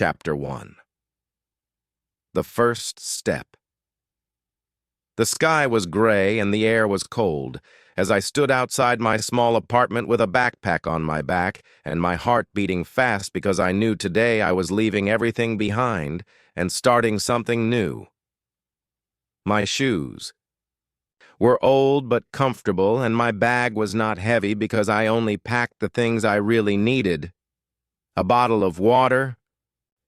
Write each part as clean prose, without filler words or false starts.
Chapter 1. The First Step. The sky was gray and the air was cold as I stood outside my small apartment with a backpack on my back and my heart beating fast because I knew today I was leaving everything behind and starting something new. My shoes were old but comfortable, and my bag was not heavy because I only packed the things I really needed: a bottle of water,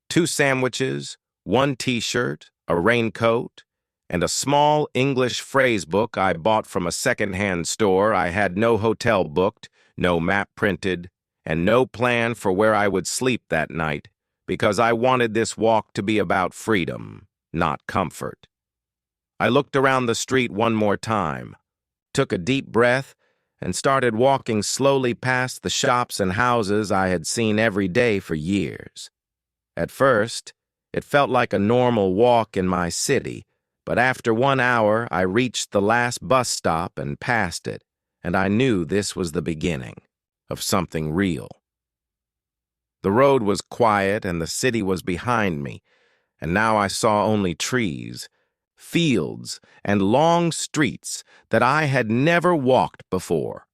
2 sandwiches, 1 t-shirt, a raincoat, and a small English phrase book I bought from a second-hand store. I had no hotel booked, no map printed, and no plan for where I would sleep that night because I wanted this walk to be about freedom, not comfort. I looked around the street one more time, took a deep breath, and started walking slowly past the shops and houses I had seen every day for years. At first, it felt like a normal walk in my city, but after 1 hour, I reached the last bus stop and passed it, and I knew this was the beginning of something real. The road was quiet and the city was behind me, and now I saw only trees, fields, and long streets that I had never walked before.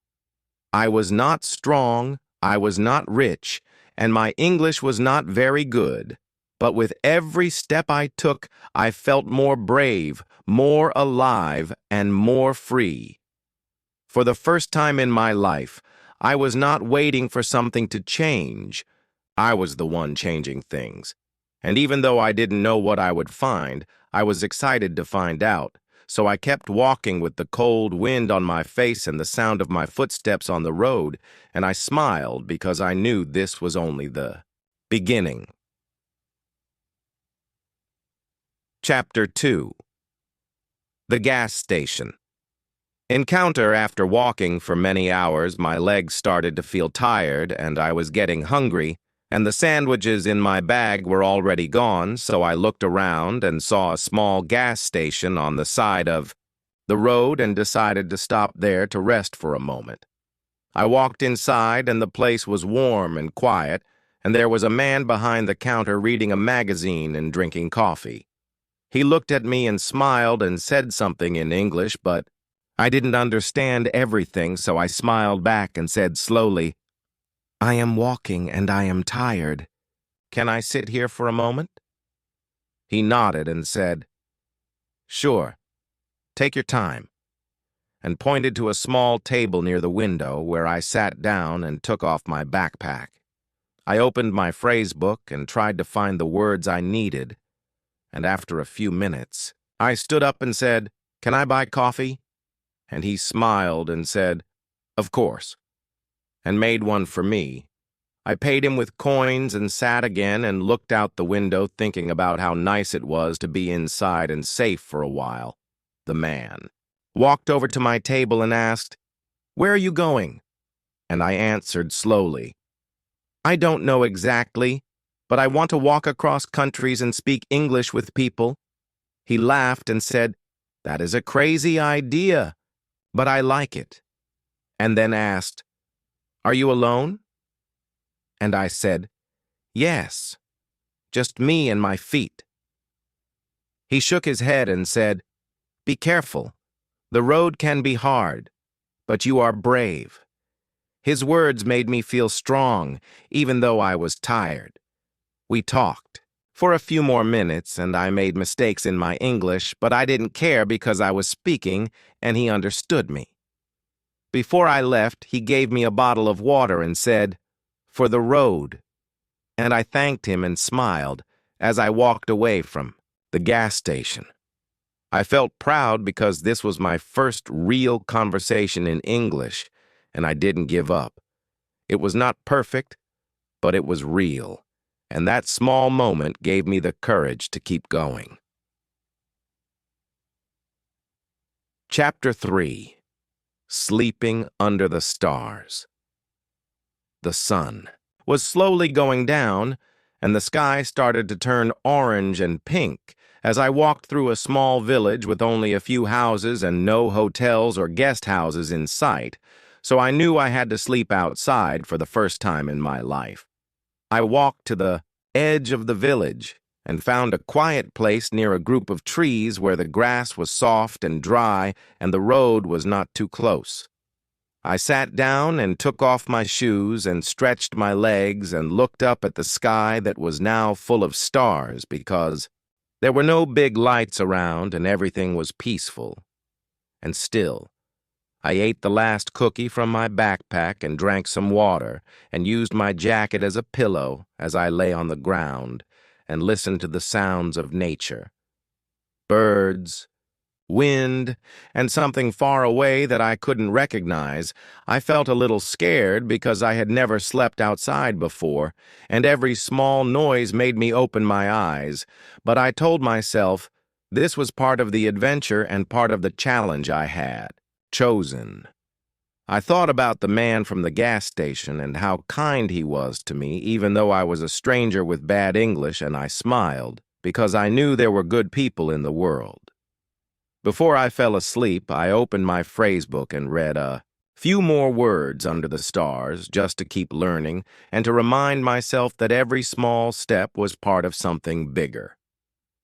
I was not strong, I was not rich, and my English was not very good, but with every step I took, I felt more brave, more alive, and more free. For the first time in my life, I was not waiting for something to change. I was the one changing things. And even though I didn't know what I would find, I was excited to find out. So I kept walking with the cold wind on my face and the sound of my footsteps on the road, and I smiled because I knew this was only the beginning. Chapter 2. The Gas Station. Encounter. After walking for many hours, my legs started to feel tired and I was getting hungry, and the sandwiches in my bag were already gone, so I looked around and saw a small gas station on the side of the road and decided to stop there to rest for a moment. I walked inside and the place was warm and quiet, and there was a man behind the counter reading a magazine and drinking coffee. He looked at me and smiled and said something in English, but I didn't understand everything, so I smiled back and said slowly, "I am walking and I am tired. Can I sit here for a moment?" He nodded and said, "Sure, take your time," and pointed to a small table near the window where I sat down and took off my backpack. I opened my phrase book and tried to find the words I needed, and after a few minutes, I stood up and said, "Can I buy coffee?" And he smiled and said, "Of course," and made one for me. I paid him with coins and sat again and looked out the window thinking about how nice it was to be inside and safe for a while. The man walked over to my table and asked, "Where are you going?" And I answered slowly, "I don't know exactly, but I want to walk across countries and speak English with people." He laughed and said, "That is a crazy idea, but I like it," and then asked, "Are you alone?" And I said, "Yes, just me and my feet." He shook his head and said, "Be careful. The road can be hard, but you are brave." His words made me feel strong, even though I was tired. We talked for a few more minutes, and I made mistakes in my English, but I didn't care because I was speaking and he understood me. Before I left, he gave me a bottle of water and said, "For the road," and I thanked him and smiled as I walked away from the gas station. I felt proud because this was my first real conversation in English, and I didn't give up. It was not perfect, but it was real, and that small moment gave me the courage to keep going. Chapter 3. Sleeping Under the Stars. The sun was slowly going down, and the sky started to turn orange and pink as I walked through a small village with only a few houses and no hotels or guest houses in sight, so I knew I had to sleep outside for the first time in my life. I walked to the edge of the village and found a quiet place near a group of trees where the grass was soft and dry and the road was not too close. I sat down and took off my shoes and stretched my legs and looked up at the sky that was now full of stars because there were no big lights around and everything was peaceful and still. I ate the last cookie from my backpack and drank some water and used my jacket as a pillow as I lay on the ground and listened to the sounds of nature. Birds, wind, and something far away that I couldn't recognize. I felt a little scared because I had never slept outside before, and every small noise made me open my eyes. But I told myself this was part of the adventure and part of the challenge I had chosen. I thought about the man from the gas station and how kind he was to me, even though I was a stranger with bad English, and I smiled because I knew there were good people in the world. Before I fell asleep, I opened my phrase book and read a few more words under the stars just to keep learning and to remind myself that every small step was part of something bigger.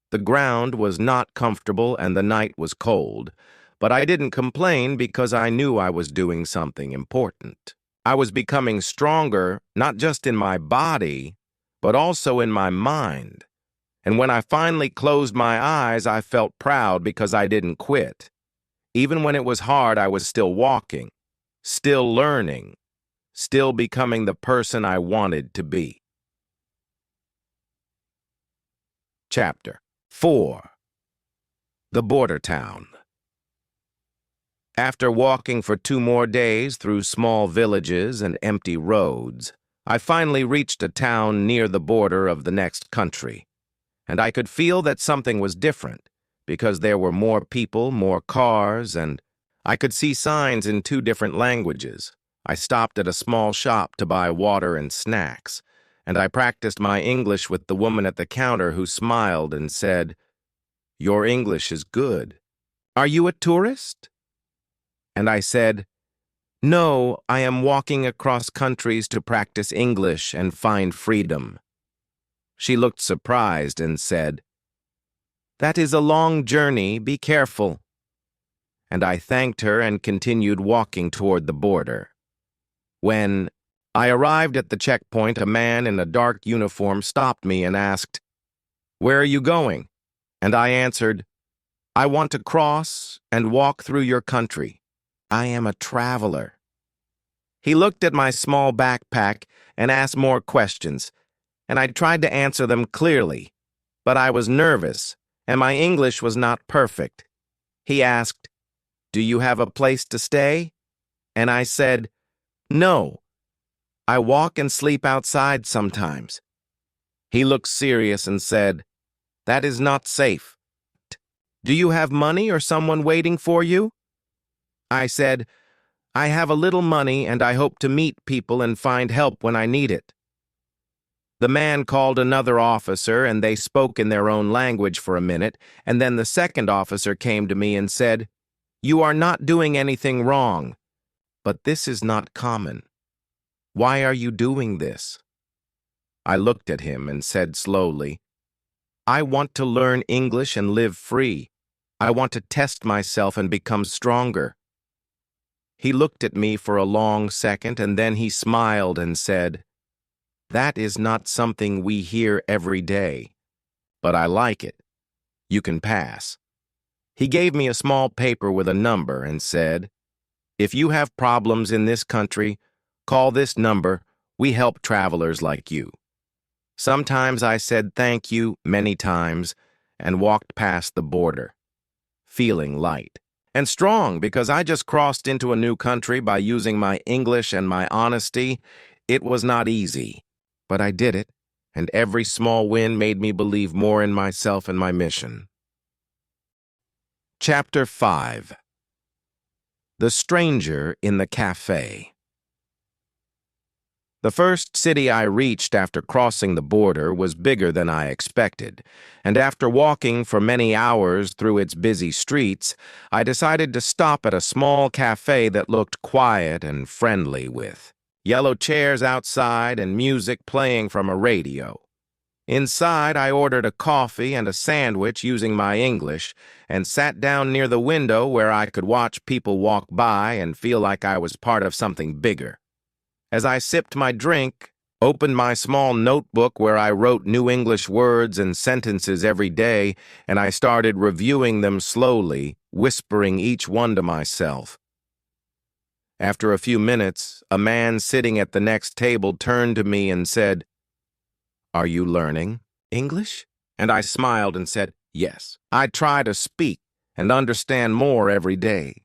The ground was not comfortable and the night was cold, but I didn't complain because I knew I was doing something important. I was becoming stronger, not just in my body, but also in my mind. And when I finally closed my eyes, I felt proud because I didn't quit. Even when it was hard, I was still walking, still learning, still becoming the person I wanted to be. Chapter 4. The Border Town. After walking for 2 more days through small villages and empty roads, I finally reached a town near the border of the next country. And I could feel that something was different, because there were more people, more cars, and I could see signs in 2 different languages. I stopped at a small shop to buy water and snacks, and I practiced my English with the woman at the counter who smiled and said, "Your English is good. Are you a tourist?" And I said, "No, I am walking across countries to practice English and find freedom." She looked surprised and said, "That is a long journey, be careful." And I thanked her and continued walking toward the border. When I arrived at the checkpoint, a man in a dark uniform stopped me and asked, "Where are you going?" And I answered, "I want to cross and walk through your country. I am a traveler." He looked at my small backpack and asked more questions, and I tried to answer them clearly, but I was nervous, and my English was not perfect. He asked, "Do you have a place to stay?" And I said, "No. I walk and sleep outside sometimes." He looked serious and said, "That is not safe. Do you have money or someone waiting for you?" I said, "I have a little money and I hope to meet people and find help when I need it." The man called another officer and they spoke in their own language for a minute, and then the second officer came to me and said, "You are not doing anything wrong, but this is not common. Why are you doing this?" I looked at him and said slowly, "I want to learn English and live free. I want to test myself and become stronger." He looked at me for a long second and then he smiled and said, "That is not something we hear every day, but I like it. You can pass." He gave me a small paper with a number and said, "If you have problems in this country, call this number. We help travelers like you." Sometimes I said thank you many times and walked past the border, feeling light and strong because I just crossed into a new country by using my English and my honesty. It was not easy, but I did it, and every small win made me believe more in myself and my mission. Chapter 5. The Stranger in the Cafe. The first city I reached after crossing the border was bigger than I expected, and after walking for many hours through its busy streets, I decided to stop at a small cafe that looked quiet and friendly with yellow chairs outside and music playing from a radio. Inside, I ordered a coffee and a sandwich using my English and sat down near the window where I could watch people walk by and feel like I was part of something bigger. As I sipped my drink, opened my small notebook where I wrote new English words and sentences every day, and I started reviewing them slowly, whispering each one to myself. After a few minutes, a man sitting at the next table turned to me and said, "Are you learning English?" And I smiled and said, "Yes. I try to speak and understand more every day."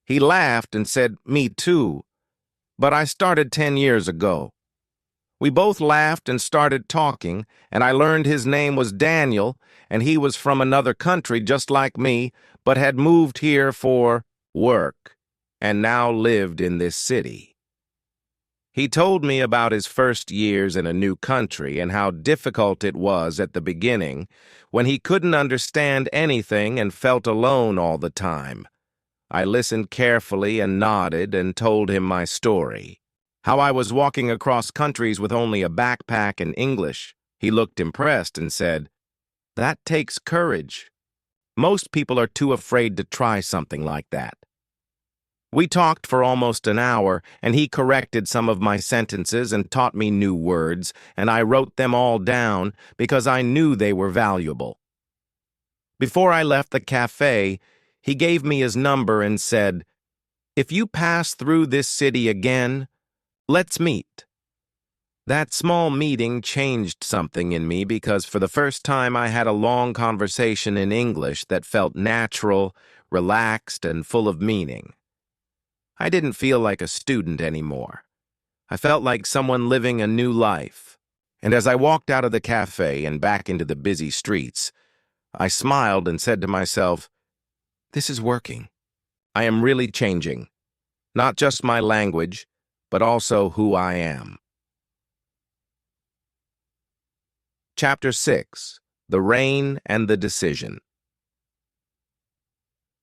He laughed and said, "Me too, but I started 10 years ago." We both laughed and started talking, and I learned his name was Daniel, and he was from another country just like me, but had moved here for work, and now lived in this city. He told me about his first years in a new country and how difficult it was at the beginning when he couldn't understand anything and felt alone all the time. I listened carefully and nodded and told him my story. How I was walking across countries with only a backpack and English. He looked impressed and said, "That takes courage. Most people are too afraid to try something like that." We talked for almost an hour, and he corrected some of my sentences and taught me new words, and I wrote them all down because I knew they were valuable. Before I left the cafe, he gave me his number and said, "If you pass through this city again, let's meet." That small meeting changed something in me because for the first time I had a long conversation in English that felt natural, relaxed, and full of meaning. I didn't feel like a student anymore. I felt like someone living a new life. And as I walked out of the cafe and back into the busy streets, I smiled and said to myself, "This is working. I am really changing. Not just my language, but also who I am." Chapter 6. The Rain and the Decision.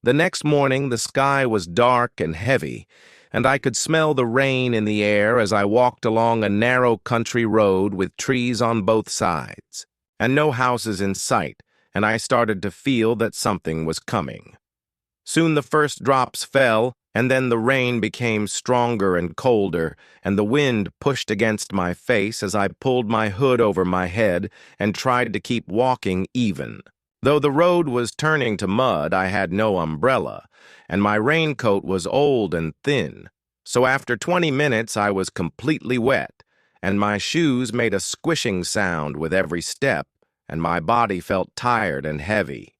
The next morning, the sky was dark and heavy, and I could smell the rain in the air as I walked along a narrow country road with trees on both sides, and no houses in sight, and I started to feel that something was coming. Soon the first drops fell, and then the rain became stronger and colder, and the wind pushed against my face as I pulled my hood over my head and tried to keep walking even. Though the road was turning to mud, I had no umbrella, and my raincoat was old and thin, so after 20 minutes I was completely wet, and my shoes made a squishing sound with every step, and my body felt tired and heavy.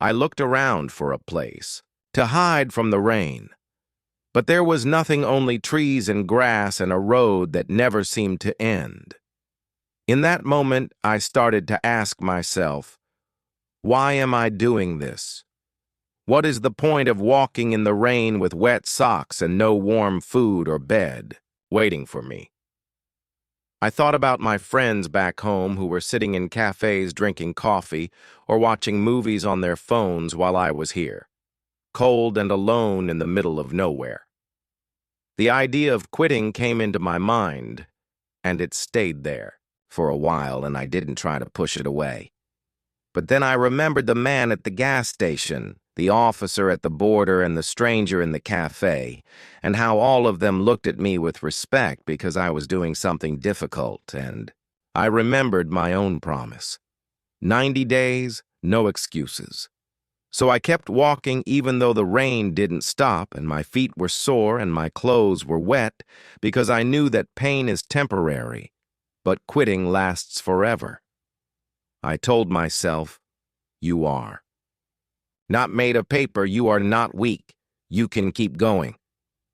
I looked around for a place to hide from the rain, but there was nothing, only trees and grass and a road that never seemed to end. In that moment, I started to ask myself, why am I doing this? What is the point of walking in the rain with wet socks and no warm food or bed waiting for me? I thought about my friends back home who were sitting in cafes drinking coffee or watching movies on their phones while I was here, cold and alone in the middle of nowhere. The idea of quitting came into my mind, and it stayed there for a while, and I didn't try to push it away. But then I remembered the man at the gas station, the officer at the border, and the stranger in the cafe, and how all of them looked at me with respect because I was doing something difficult, and I remembered my own promise. 90 days, no excuses. So I kept walking even though the rain didn't stop and my feet were sore and my clothes were wet because I knew that pain is temporary, but quitting lasts forever. I told myself, you are. Not made of paper, you are not weak. You can keep going.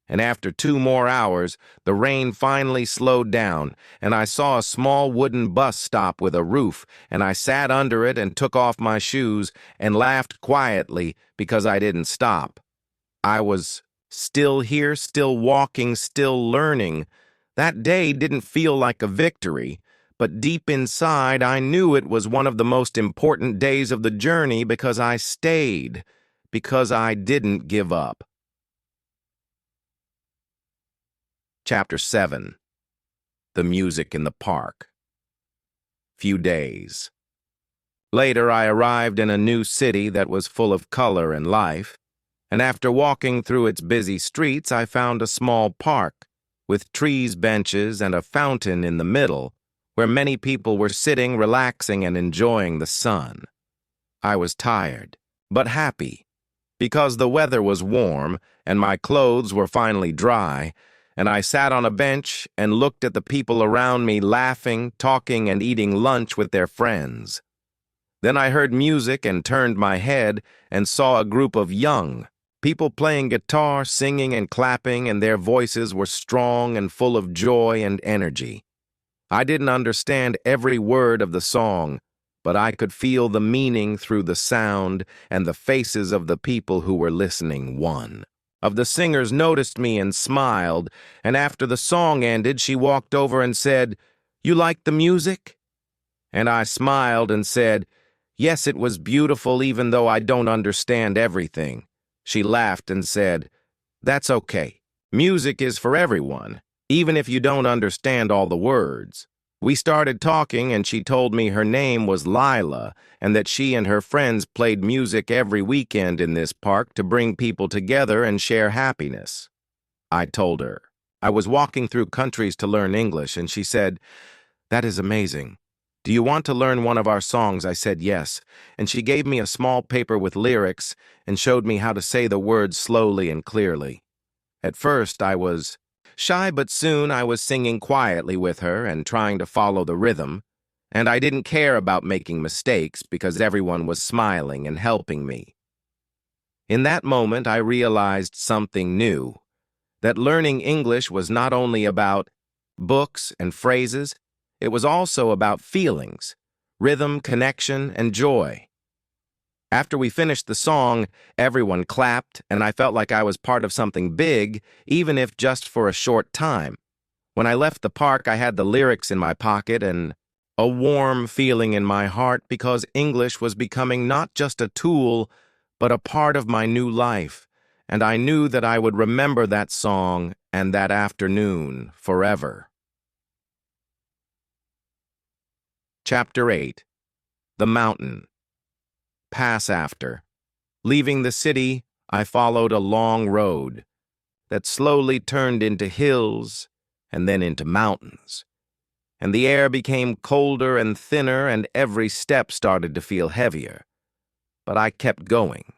And after 2 more hours, the rain finally slowed down, and I saw a small wooden bus stop with a roof, and I sat under it and took off my shoes and laughed quietly because I didn't stop. I was still here, still walking, still learning. That day didn't feel like a victory, but deep inside I knew it was one of the most important days of the journey because I stayed, because I didn't give up. Chapter 7. The Music in the Park. few days. Later, I arrived in a new city that was full of color and life, and after walking through its busy streets, I found a small park with trees, benches, and a fountain in the middle where many people were sitting, relaxing, and enjoying the sun. I was tired, but happy, because the weather was warm and my clothes were finally dry, and I sat on a bench and looked at the people around me laughing, talking, and eating lunch with their friends. Then I heard music and turned my head and saw a group of young people playing guitar, singing, and clapping, and their voices were strong and full of joy and energy. I didn't understand every word of the song, but I could feel the meaning through the sound, and the faces of the people who were listening. One of the singers noticed me and smiled, and after the song ended, she walked over and said, "You like the music?" And I smiled and said, "Yes, it was beautiful, even though I don't understand everything." She laughed and said, "That's okay. Music is for everyone, even if you don't understand all the words." We started talking, and she told me her name was Lila and that she and her friends played music every weekend in this park to bring people together and share happiness. I told her I was walking through countries to learn English, and she said, "That is amazing. Do you want to learn one of our songs?" I said yes, and she gave me a small paper with lyrics and showed me how to say the words slowly and clearly. At first, I was shy, but soon I was singing quietly with her and trying to follow the rhythm, and I didn't care about making mistakes because everyone was smiling and helping me. In that moment, I realized something new, that learning English was not only about books and phrases, it was also about feelings, rhythm, connection, and joy. After we finished the song, everyone clapped, and I felt like I was part of something big, even if just for a short time. When I left the park, I had the lyrics in my pocket and a warm feeling in my heart because English was becoming not just a tool, but a part of my new life, and I knew that I would remember that song and that afternoon forever. Chapter 8. The Mountain. Pass after. Leaving the city, I followed a long road that slowly turned into hills and then into mountains, and the air became colder and thinner, and every step started to feel heavier. But I kept going,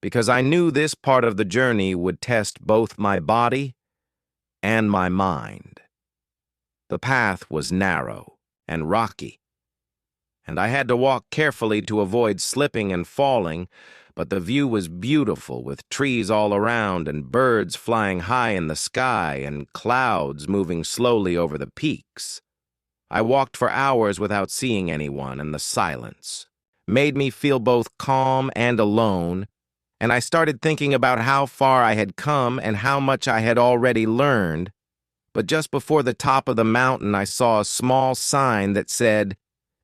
because I knew this part of the journey would test both my body and my mind. The path was narrow and rocky, and I had to walk carefully to avoid slipping and falling, but the view was beautiful, with trees all around and birds flying high in the sky and clouds moving slowly over the peaks. I walked for hours without seeing anyone, and the silence made me feel both calm and alone, and I started thinking about how far I had come and how much I had already learned. But just before the top of the mountain, I saw a small sign that said,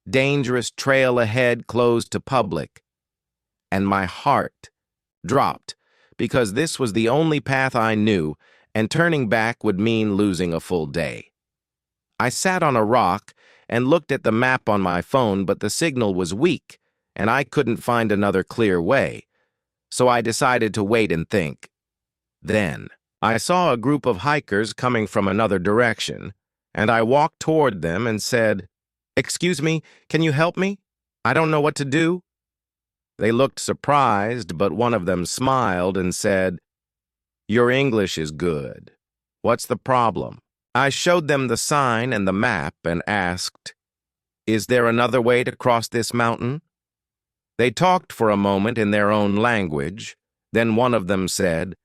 "Dangerous trail ahead, closed to public," and my heart dropped, because this was the only path I knew, and turning back would mean losing a full day. I sat on a rock and looked at the map on my phone, but the signal was weak, and I couldn't find another clear way, so I decided to wait and think. Then I saw a group of hikers coming from another direction, and I walked toward them and said, "Excuse me, can you help me? I don't know what to do." They looked surprised, but one of them smiled and said, "Your English is good. What's the problem?" I showed them the sign and the map and asked, "Is there another way to cross this mountain?" They talked for a moment in their own language. Then one of them said,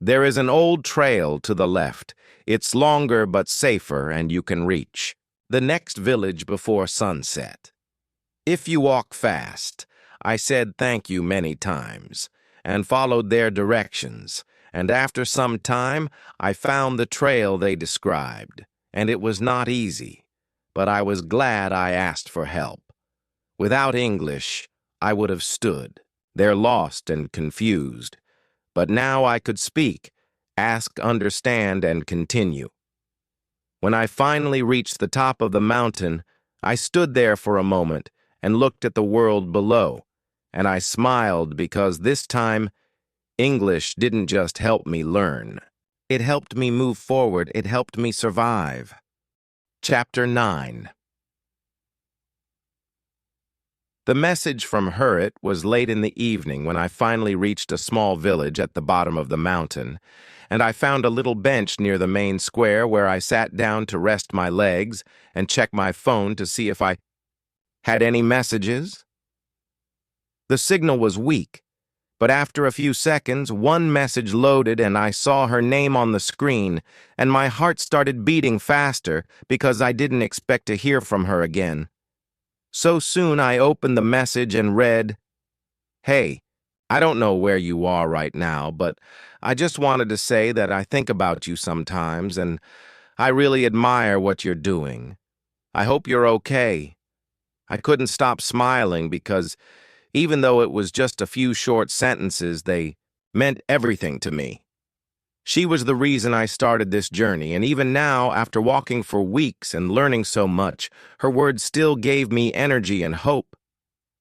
"There is an old trail to the left. It's longer but safer, and you can reach the next village before sunset. If you walk fast." I said thank you many times and followed their directions, and after some time I found the trail they described, and it was not easy, but I was glad I asked for help. Without English, I would have stood there lost and confused, but now I could speak, ask, understand, and continue. When I finally reached the top of the mountain, I stood there for a moment and looked at the world below, and I smiled because this time English didn't just help me learn. It helped me move forward. It helped me survive. Chapter 9. The message from Hurrit was late in the evening when I finally reached a small village at the bottom of the mountain, and I found a little bench near the main square where I sat down to rest my legs and check my phone to see if I had any messages. The signal was weak, but after a few seconds, one message loaded and I saw her name on the screen, and my heart started beating faster because I didn't expect to hear from her again. So soon I opened the message and read, "Hey, I don't know where you are right now, but I just wanted to say that I think about you sometimes and I really admire what you're doing. I hope you're okay." I couldn't stop smiling because even though it was just a few short sentences, they meant everything to me. She was the reason I started this journey, and even now, after walking for weeks and learning so much, her words still gave me energy and hope.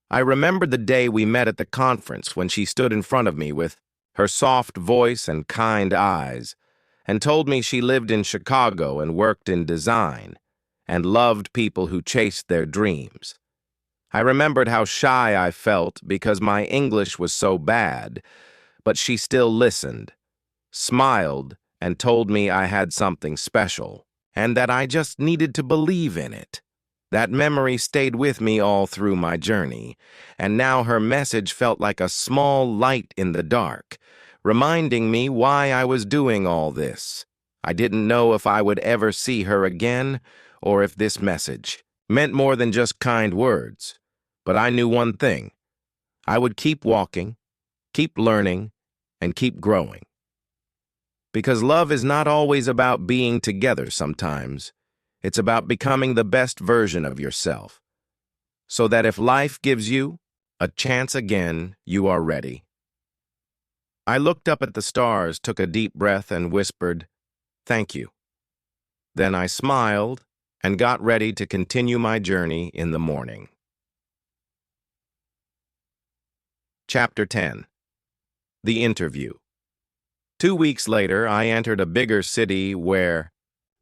I remembered the day we met at the conference when she stood in front of me with her soft voice and kind eyes, and told me she lived in Chicago and worked in design, and loved people who chased their dreams. I remembered how shy I felt because my English was so bad, but she still listened, smiled, and told me I had something special, and that I just needed to believe in it. That memory stayed with me all through my journey, and now her message felt like a small light in the dark, reminding me why I was doing all this. I didn't know if I would ever see her again, or if this message meant more than just kind words. But I knew one thing: I would keep walking, keep learning, and keep growing. Because love is not always about being together sometimes. It's about becoming the best version of yourself, so that if life gives you a chance again, you are ready. I looked up at the stars, took a deep breath, and whispered, "Thank you." Then I smiled and got ready to continue my journey in the morning. Chapter 10. The Interview. 2 weeks later, I entered a bigger city where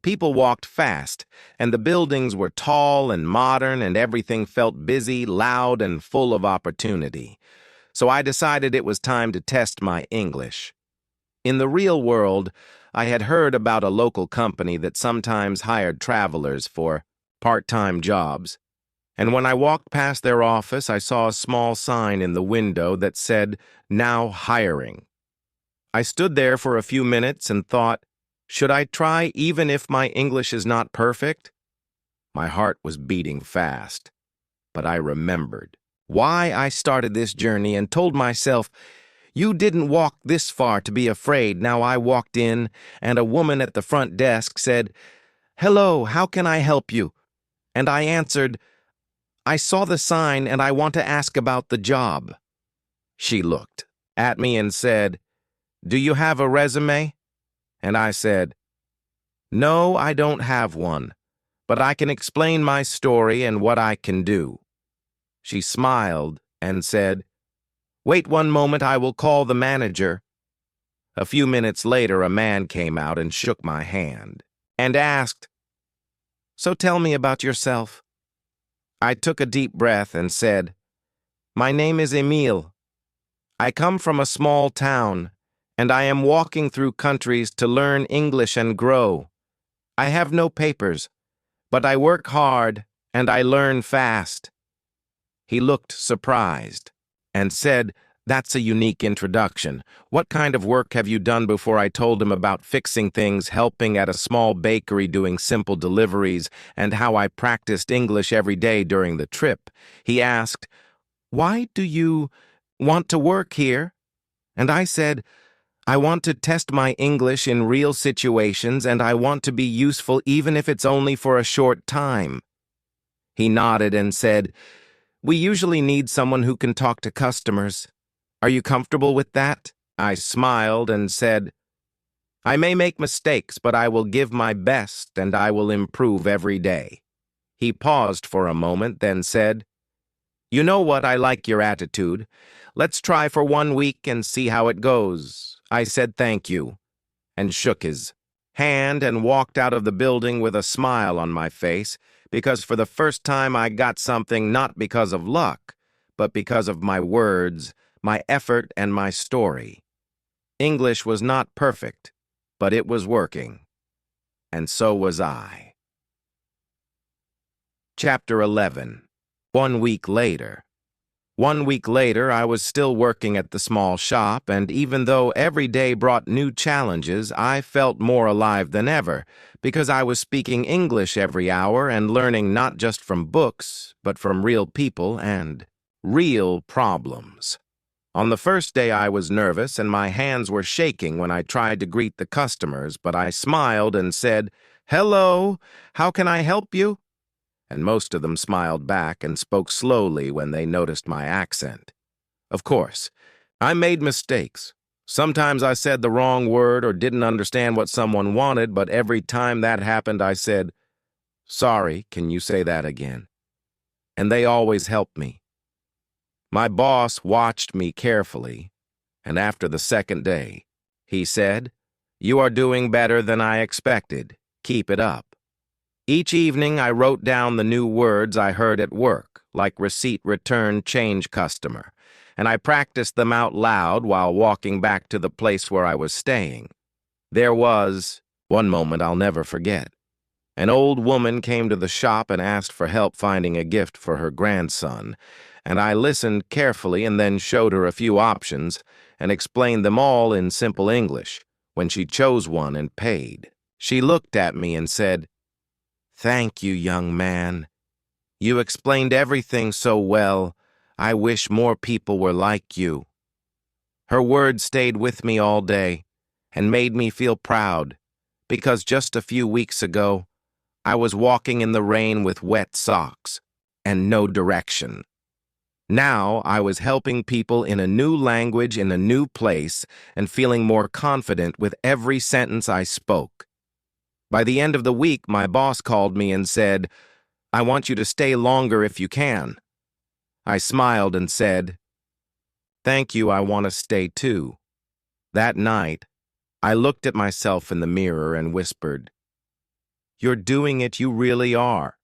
people walked fast, and the buildings were tall and modern, and everything felt busy, loud, and full of opportunity. So I decided it was time to test my English. In the real world, I had heard about a local company that sometimes hired travelers for part-time jobs. And when I walked past their office, I saw a small sign in the window that said, "Now hiring." I stood there for a few minutes and thought, should I try even if my English is not perfect? My heart was beating fast, but I remembered why I started this journey and told myself, you didn't walk this far to be afraid. Now I walked in, and a woman at the front desk said, "Hello, how can I help you?" And I answered, "I saw the sign and I want to ask about the job." She looked at me and said, "Do you have a resume?" And I said, "No, I don't have one, but I can explain my story and what I can do." She smiled and said, "Wait one moment, I will call the manager." A few minutes later, a man came out and shook my hand and asked, "So tell me about yourself." I took a deep breath and said, "My name is Emile. I come from a small town, and I am walking through countries to learn English and grow. I have no papers, but I work hard and I learn fast." He looked surprised and said, "That's a unique introduction. What kind of work have you done?" Before I told him about fixing things, helping at a small bakery, doing simple deliveries, and how I practiced English every day during the trip, he asked, "Why do you want to work here?" And I said, "I want to test my English in real situations, and I want to be useful even if it's only for a short time." He nodded and said, "We usually need someone who can talk to customers. Are you comfortable with that?" I smiled and said, "I may make mistakes, but I will give my best and I will improve every day." He paused for a moment, then said, "You know what, I like your attitude. Let's try for 1 week and see how it goes." I said thank you, and shook his hand and walked out of the building with a smile on my face, because for the first time I got something not because of luck, but because of my words, my effort, and my story. English was not perfect, but it was working. And so was I. Chapter 11. 1 week later. 1 week later, I was still working at the small shop, and even though every day brought new challenges, I felt more alive than ever, because I was speaking English every hour and learning not just from books, but from real people and real problems. On the first day I was nervous and my hands were shaking when I tried to greet the customers, but I smiled and said, "Hello, how can I help you?" And most of them smiled back and spoke slowly when they noticed my accent. Of course, I made mistakes. Sometimes I said the wrong word or didn't understand what someone wanted, but every time that happened I said, "Sorry, can you say that again?" And they always helped me. My boss watched me carefully, and after the second day, he said, "You are doing better than I expected. Keep it up." Each evening, I wrote down the new words I heard at work, like receipt, return, change, customer, and I practiced them out loud while walking back to the place where I was staying. There was one moment I'll never forget. An old woman came to the shop and asked for help finding a gift for her grandson, and I listened carefully and then showed her a few options and explained them all in simple English. When she chose one and paid, she looked at me and said, "Thank you, young man. You explained everything so well. I wish more people were like you." Her words stayed with me all day and made me feel proud, because just a few weeks ago, I was walking in the rain with wet socks and no direction. Now I was helping people in a new language in a new place and feeling more confident with every sentence I spoke. By the end of the week, my boss called me and said, "I want you to stay longer if you can." I smiled and said, "Thank you, I want to stay too." That night, I looked at myself in the mirror and whispered, "You're doing it, you really are."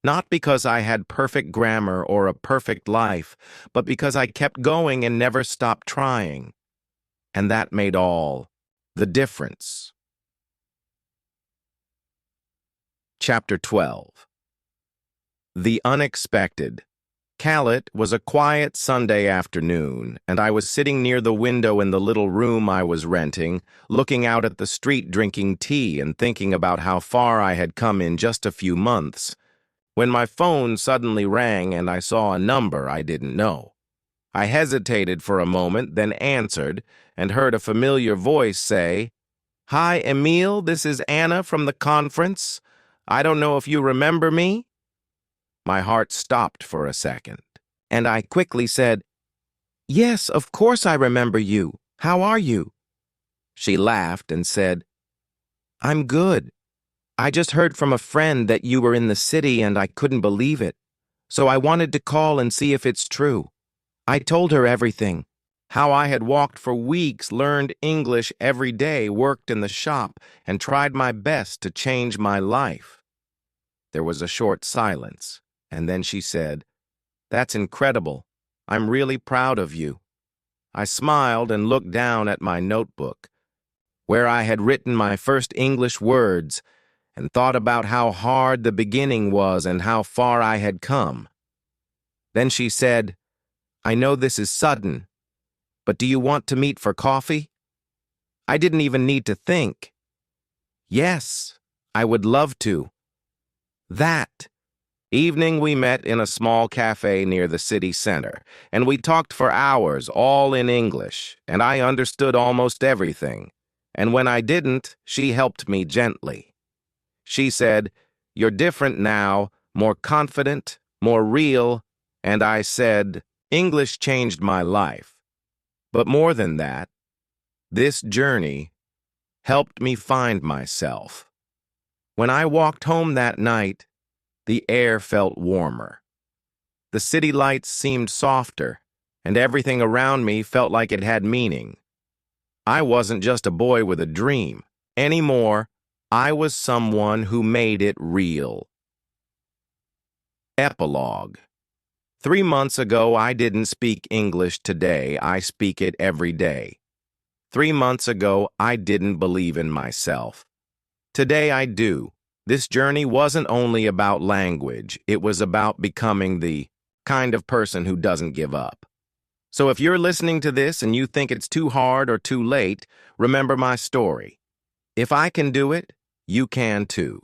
Not because I had perfect grammar or a perfect life, but because I kept going and never stopped trying. And that made all the difference. Chapter 12. The Unexpected. Callot was a quiet Sunday afternoon, and I was sitting near the window in the little room I was renting, looking out at the street drinking tea and thinking about how far I had come in just a few months, when my phone suddenly rang and I saw a number I didn't know. I hesitated for a moment, then answered, and heard a familiar voice say, "Hi, Emile, this is Anna from the conference. I don't know if you remember me." My heart stopped for a second, and I quickly said, "Yes, of course I remember you. How are you?" She laughed and said, "I'm good. I just heard from a friend that you were in the city and I couldn't believe it, so I wanted to call and see if it's true." I told her everything, how I had walked for weeks, learned English every day, worked in the shop, and tried my best to change my life. There was a short silence, and then she said, "That's incredible. I'm really proud of you." I smiled and looked down at my notebook, where I had written my first English words, and thought about how hard the beginning was and how far I had come. Then she said, "I know this is sudden, but do you want to meet for coffee?" I didn't even need to think. Yes, I would love to. That evening we met in a small cafe near the city center, and we talked for hours, all in English, and I understood almost everything. And when I didn't, she helped me gently. She said, "You're different now, more confident, more real," and I said, "English changed my life. But more than that, this journey helped me find myself." When I walked home that night, The air felt warmer. The city lights seemed softer, and everything around me felt like it had meaning. I wasn't just a boy with a dream. Anymore, I was someone who made it real. Epilogue. 3 months ago, I didn't speak English today. I speak it every day. 3 months ago, I didn't believe in myself. Today I do. This journey wasn't only about language. It was about becoming the kind of person who doesn't give up. So if you're listening to this and you think it's too hard or too late, remember my story. If I can do it, you can too.